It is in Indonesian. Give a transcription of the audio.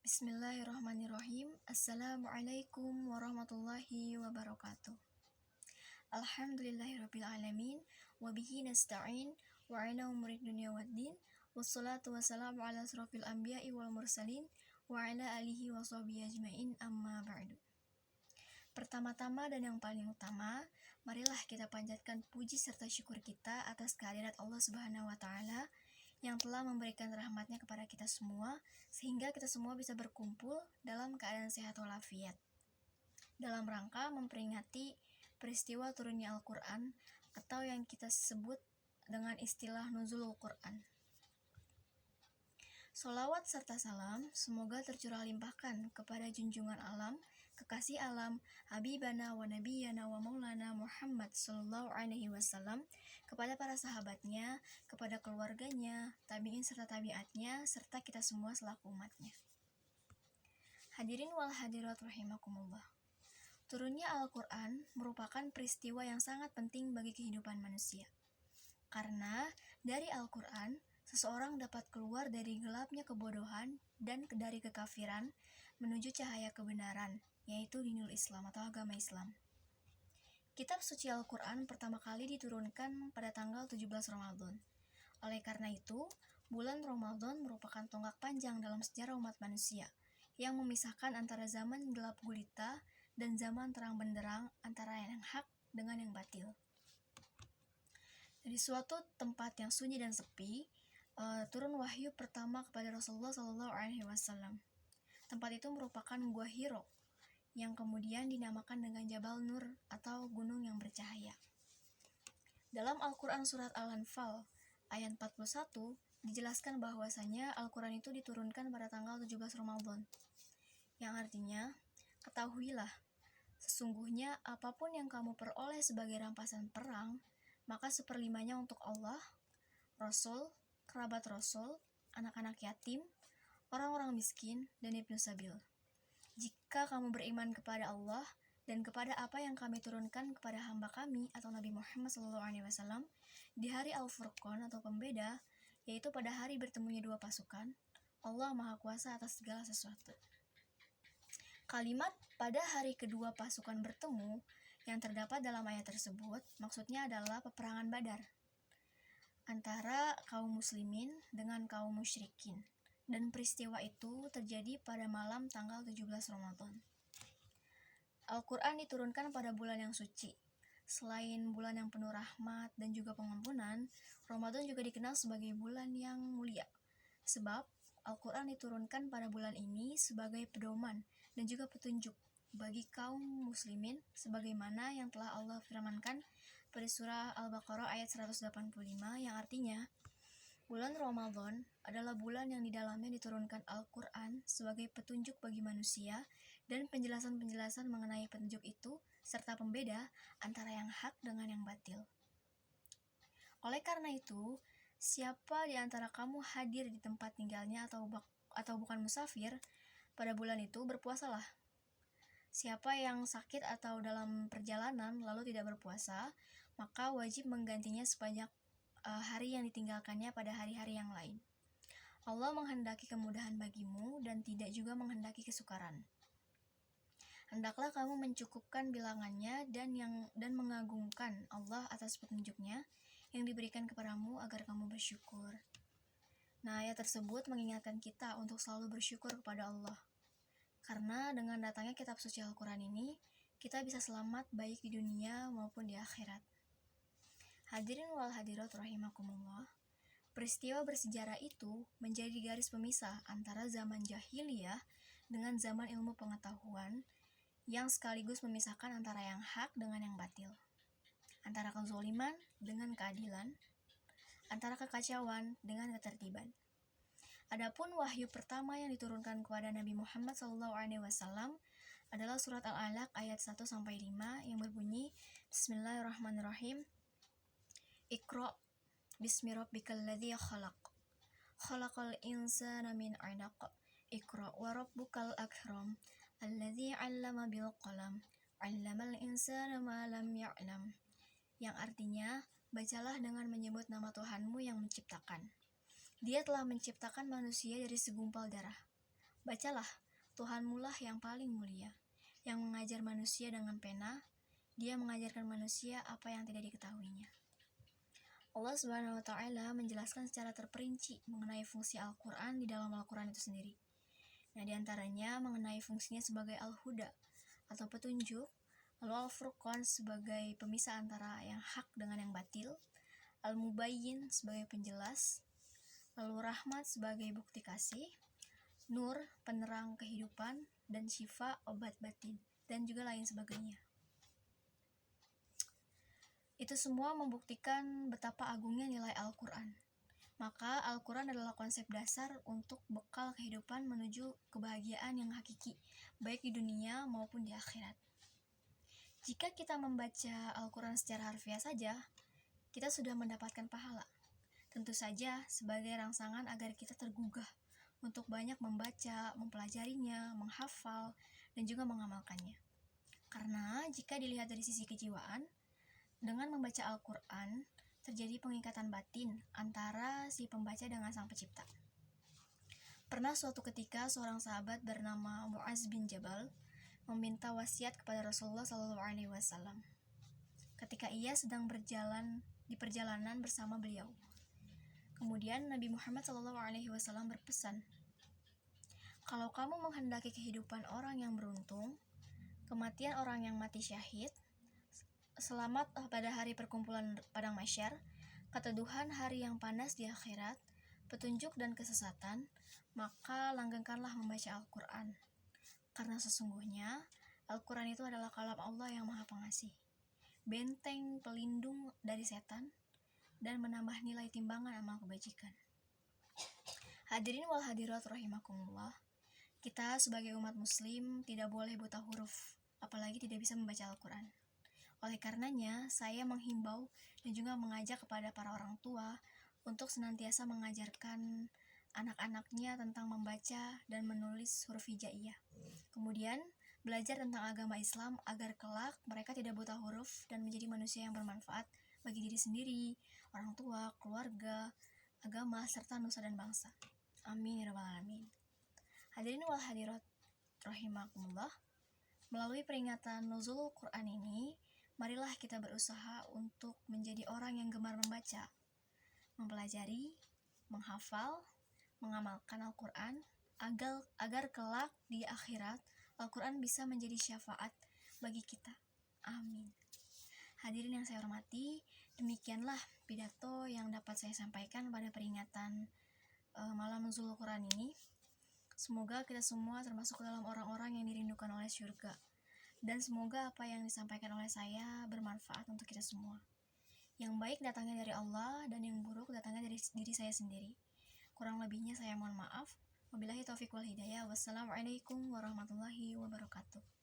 Bismillahirrahmanirrahim. Assalamualaikum warahmatullahi wabarakatuh. Alhamdulillahirrabbilalamin. Wabihi nasta'in. Wa ala umurid dunia waddin. Wassalatu wassalamu ala asrafil anbiya'i wal mursalin. Wa ala alihi wa sahbihi ajma'in, amma ba'du. Pertama-tama dan yang paling utama, marilah kita panjatkan puji serta syukur kita atas kehadirat Allah Subhanahu wa Ta'ala yang telah memberikan rahmatnya kepada kita semua, sehingga kita semua bisa berkumpul dalam keadaan sehat walafiat, dalam rangka memperingati peristiwa turunnya Al-Quran, atau yang kita sebut dengan istilah nuzulul Quran. Sholawat serta salam semoga tercurah limpahkan kepada junjungan alam, kekasih alam, Habibana wa Nabiyana wa Maulana Muhammad Sallallahu Alaihi Wasallam, kepada para sahabatnya, kepada keluarganya, tabi'in serta tabi'atnya, serta kita semua selaku umatnya. Hadirin wal hadirat rahimakumullah. Turunnya Al-Quran merupakan peristiwa yang sangat penting bagi kehidupan manusia. Karena dari Al-Quran, seseorang dapat keluar dari gelapnya kebodohan dan dari kekafiran menuju cahaya kebenaran, yaitu dinul Islam atau agama Islam. Kitab suci Al-Quran pertama kali diturunkan pada tanggal 17 Ramadan. Oleh karena itu, bulan Ramadan merupakan tonggak panjang dalam sejarah umat manusia, yang memisahkan antara zaman gelap gulita dan zaman terang benderang, antara yang hak dengan yang batil. Di suatu tempat yang sunyi dan sepi, turun wahyu pertama kepada Rasulullah Sallallahu Alaihi Wasallam. Tempat itu merupakan Gua Hiro, yang kemudian dinamakan dengan Jabal Nur atau gunung yang bercahaya. Dalam Al-Quran surat Al-Anfal ayat 41 dijelaskan bahwasanya Al-Quran itu diturunkan pada tanggal 17 Ramadan, yang artinya, ketahuilah, sesungguhnya apapun yang kamu peroleh sebagai rampasan perang, maka seperlimanya untuk Allah, Rasul, kerabat Rasul, anak-anak yatim, orang-orang miskin, dan ibnu sabil. Jika kamu beriman kepada Allah dan kepada apa yang kami turunkan kepada hamba kami atau Nabi Muhammad SAW di hari Al-Furqan atau pembeda, yaitu pada hari bertemunya dua pasukan, Allah Maha Kuasa atas segala sesuatu. Kalimat pada hari kedua pasukan bertemu yang terdapat dalam ayat tersebut maksudnya adalah peperangan Badar antara kaum muslimin dengan kaum musyrikin, dan peristiwa itu terjadi pada malam tanggal 17 Ramadan. Al-Quran diturunkan pada bulan yang suci. Selain bulan yang penuh rahmat dan juga pengampunan, Ramadan juga dikenal sebagai bulan yang mulia, sebab Al-Quran diturunkan pada bulan ini sebagai pedoman dan juga petunjuk bagi kaum muslimin, sebagaimana yang telah Allah firmankan pada surah Al-Baqarah ayat 185, yang artinya, bulan Ramadan adalah bulan yang di dalamnya diturunkan Al-Quran sebagai petunjuk bagi manusia dan penjelasan-penjelasan mengenai petunjuk itu serta pembeda antara yang hak dengan yang batil. Oleh karena itu, siapa di antara kamu hadir di tempat tinggalnya atau bukan musafir pada bulan itu, berpuasalah. Siapa yang sakit atau dalam perjalanan lalu tidak berpuasa, maka wajib menggantinya sebanyak hari yang ditinggalkannya pada hari-hari yang lain. Allah menghendaki kemudahan bagimu dan tidak juga menghendaki kesukaran. Hendaklah kamu mencukupkan bilangannya dan mengagungkan Allah atas petunjuknya yang diberikan kepadamu agar kamu bersyukur. Nah, ayat tersebut mengingatkan kita untuk selalu bersyukur kepada Allah. Karena dengan datangnya kitab suci Al-Quran ini, kita bisa selamat baik di dunia maupun di akhirat. Hadirin wal hadirat rahimakumullah. Peristiwa bersejarah itu menjadi garis pemisah antara zaman jahiliyah dengan zaman ilmu pengetahuan, yang sekaligus memisahkan antara yang hak dengan yang batil, antara kezaliman dengan keadilan, antara kekacauan dengan ketertiban. Adapun wahyu pertama yang diturunkan kepada Nabi Muhammad SAW adalah surat Al-Alaq ayat 1-5 yang berbunyi, Bismillahirrahmanirrahim. Iqra bismi rabbikal ladzi khalaq. Khalaqal insana min 'alaq. Iqra wa rabbukal akram. Alladzi 'allama bil qalam. 'Allamal insana ma lam ya'lam. Yang artinya, bacalah dengan menyebut nama Tuhanmu yang menciptakan. Dia telah menciptakan manusia dari segumpal darah. Bacalah, Tuhanmulah yang paling mulia, yang mengajar manusia dengan pena. Dia mengajarkan manusia apa yang tidak diketahuinya. Allah Subhanahu wa Ta'ala menjelaskan secara terperinci mengenai fungsi Al-Quran di dalam Al-Quran itu sendiri. Nah, diantaranya mengenai fungsinya sebagai Al-Huda atau petunjuk, lalu Al-Furqan sebagai pemisah antara yang hak dengan yang batil, Al-Mubayyin sebagai penjelas, lalu Rahmat sebagai bukti kasih, Nur penerang kehidupan, dan Syifa obat batin, dan juga lain sebagainya. Itu semua membuktikan betapa agungnya nilai Al-Quran. Maka Al-Quran adalah konsep dasar untuk bekal kehidupan menuju kebahagiaan yang hakiki, baik di dunia maupun di akhirat. Jika kita membaca Al-Quran secara harfiah saja, kita sudah mendapatkan pahala. Tentu saja sebagai rangsangan agar kita tergugah untuk banyak membaca, mempelajarinya, menghafal, dan juga mengamalkannya. Karena jika dilihat dari sisi kejiwaan, dengan membaca Al-Quran, terjadi pengikatan batin antara si pembaca dengan sang pencipta. Pernah suatu ketika seorang sahabat bernama Mu'az bin Jabal meminta wasiat kepada Rasulullah SAW ketika ia sedang di perjalanan bersama beliau. Kemudian Nabi Muhammad SAW berpesan, "Kalau kamu menghendaki kehidupan orang yang beruntung, kematian orang yang mati syahid, selamat pada hari perkumpulan padang mahsyar, keteduhan hari yang panas di akhirat, petunjuk dan kesesatan, maka langgengkanlah membaca Al-Quran. Karena sesungguhnya Al-Quran itu adalah kalam Allah yang Maha Pengasih, benteng pelindung dari setan, dan menambah nilai timbangan amal kebajikan." Hadirin wal hadirat rahimakumullah, kita sebagai umat muslim tidak boleh buta huruf, apalagi tidak bisa membaca Al-Quran. Oleh karenanya, saya menghimbau dan juga mengajak kepada para orang tua untuk senantiasa mengajarkan anak-anaknya tentang membaca dan menulis huruf hijaiyah. Kemudian, belajar tentang agama Islam agar kelak mereka tidak buta huruf dan menjadi manusia yang bermanfaat bagi diri sendiri, orang tua, keluarga, agama, serta nusa dan bangsa. Amin ya rabbal alamin. Hadirin wal hadirat rahimakumullah, melalui peringatan Nuzul Quran ini, marilah kita berusaha untuk menjadi orang yang gemar membaca, mempelajari, menghafal, mengamalkan Al-Quran, agar kelak di akhirat Al-Quran bisa menjadi syafaat bagi kita. Amin. Hadirin yang saya hormati, demikianlah pidato yang dapat saya sampaikan pada peringatan malam Nuzul Quran ini. Semoga kita semua termasuk dalam orang-orang yang dirindukan oleh syurga. Dan semoga apa yang disampaikan oleh saya bermanfaat untuk kita semua. Yang baik datangnya dari Allah dan yang buruk datangnya dari diri saya sendiri. Kurang lebihnya saya mohon maaf. Wabillahi taufiq wal hidayah. Wassalamualaikum warahmatullahi wabarakatuh.